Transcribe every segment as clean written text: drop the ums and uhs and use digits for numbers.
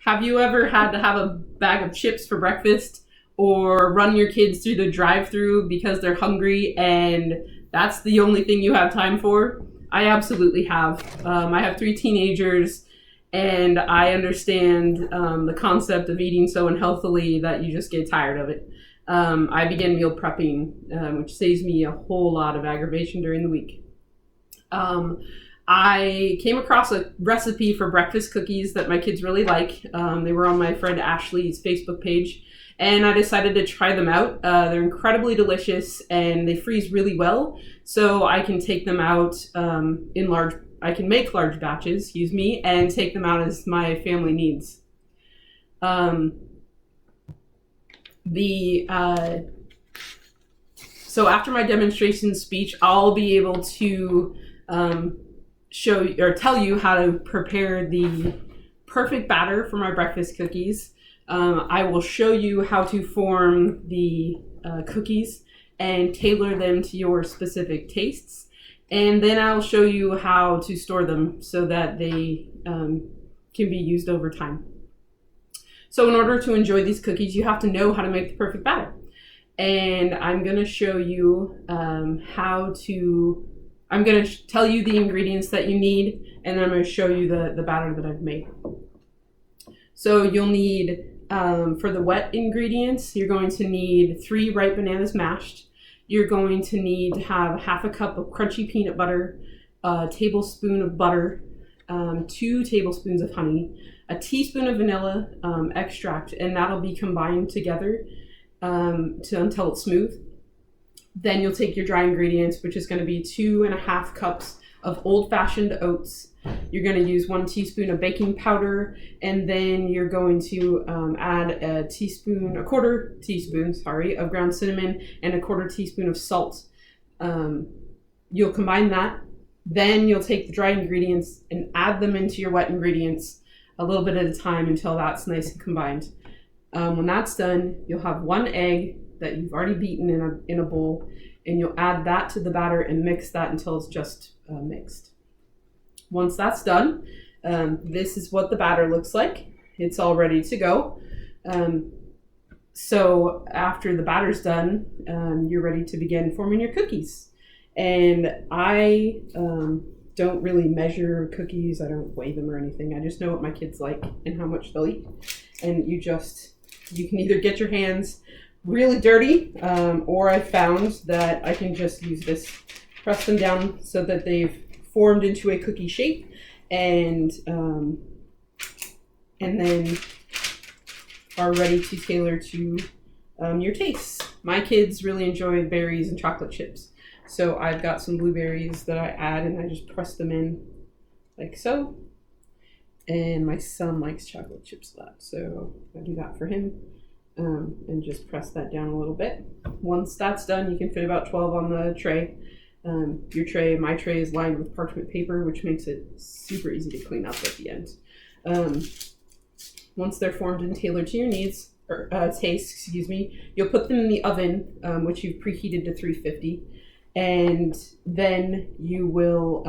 Have you ever had to have a bag of chips for breakfast or run your kids through the drive-thru because they're hungry and that's the only thing you have time for? I absolutely have. I have 3 teenagers, and I understand the concept of eating so unhealthily that you just get tired of it. I began meal prepping, which saves me a whole lot of aggravation during the week. I came across a recipe for breakfast cookies that my kids really like. They were on my friend Ashley's Facebook page, and I decided to try them out. They're incredibly delicious, and they freeze really well, so I can take them out I can make large batches, and take them out as my family needs. So after my demonstration speech, I'll be able to show you or tell you how to prepare the perfect batter for my breakfast cookies. I will show you how to form the cookies and tailor them to your specific tastes. And then I'll show you how to store them so that they can be used over time. So in order to enjoy these cookies, you have to know how to make the perfect batter. And I'm going to show you I'm going to tell you the ingredients that you need, and then I'm going to show you the batter that I've made. So you'll need, for the wet ingredients, you're going to need 3 ripe bananas mashed. You're going to need to have half a cup of crunchy peanut butter, a tablespoon of butter, 2 tablespoons of honey, a teaspoon of vanilla extract, and that'll be combined together until it's smooth. Then you'll take your dry ingredients, which is going to be 2.5 cups of old-fashioned oats. You're going to use 1 teaspoon of baking powder, and then you're going to add a quarter teaspoon of ground cinnamon and a quarter teaspoon of salt. You'll combine that. Then you'll take the dry ingredients and add them into your wet ingredients a little bit at a time until that's nice and combined. When that's done, you'll have 1 egg that you've already beaten in a bowl, and you'll add that to the batter and mix that until it's just mixed. Once that's done, this is what the batter looks like. It's all ready to go. So after the batter's done, you're ready to begin forming your cookies. And I don't really measure cookies. I don't weigh them or anything. I just know what my kids like and how much they'll eat. And you can either get your hands really dirty, or I found that I can just use this, press them down so that they've formed into a cookie shape, and then are ready to tailor to your tastes. My kids really enjoy berries and chocolate chips, so I've got some blueberries that I add, and I just press them in like so. And my son likes chocolate chips a lot, so I do that for him. And just press that down a little bit. Once that's done, you can fit about 12 on the tray. My tray is lined with parchment paper, which makes it super easy to clean up at the end. Once they're formed and tailored to your needs, or taste, you'll put them in the oven, which you've preheated to 350, and then you will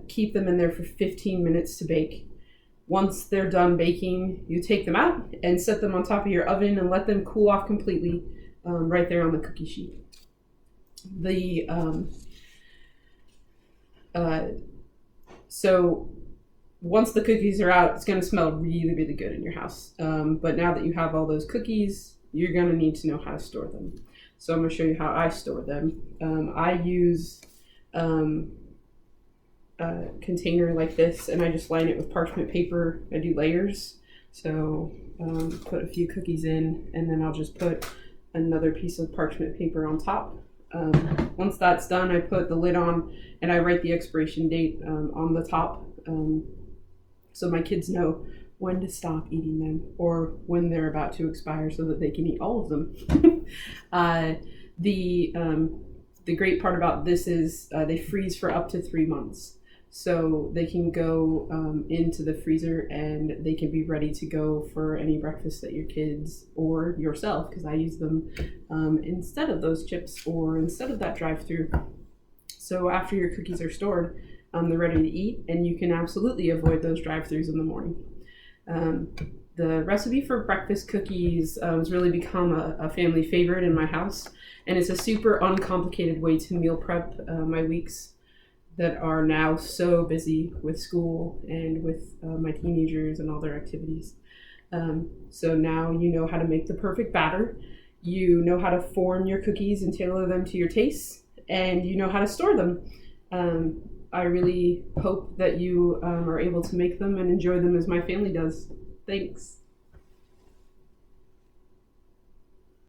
keep them in there for 15 minutes to bake. Once they're done baking, you take them out and set them on top of your oven and let them cool off completely right there on the cookie sheet. So once the cookies are out, it's going to smell really, really good in your house. But now that you have all those cookies, you're going to need to know how to store them. So I'm going to show you how I store them. I use a container like this, and I just line it with parchment paper. I do layers. So put a few cookies in, and then I'll just put another piece of parchment paper on top. Once that's done, I put the lid on, and I write the expiration date on the top, so my kids know when to stop eating them or when they're about to expire so that they can eat all of them. The great part about this is they freeze for up to 3 months. So they can go into the freezer and they can be ready to go for any breakfast that your kids or yourself, because I use them instead of those chips or instead of that drive-through. So after your cookies are stored, They're ready to eat, and you can absolutely avoid those drive-thrus in the morning. The recipe for breakfast cookies has really become a family favorite in my house, and it's a super uncomplicated way to meal prep my weeks that are now so busy with school and with my teenagers and all their activities. So now you know how to make the perfect batter, you know how to form your cookies and tailor them to your tastes, and you know how to store them. I really hope that you are able to make them and enjoy them as my family does. Thanks.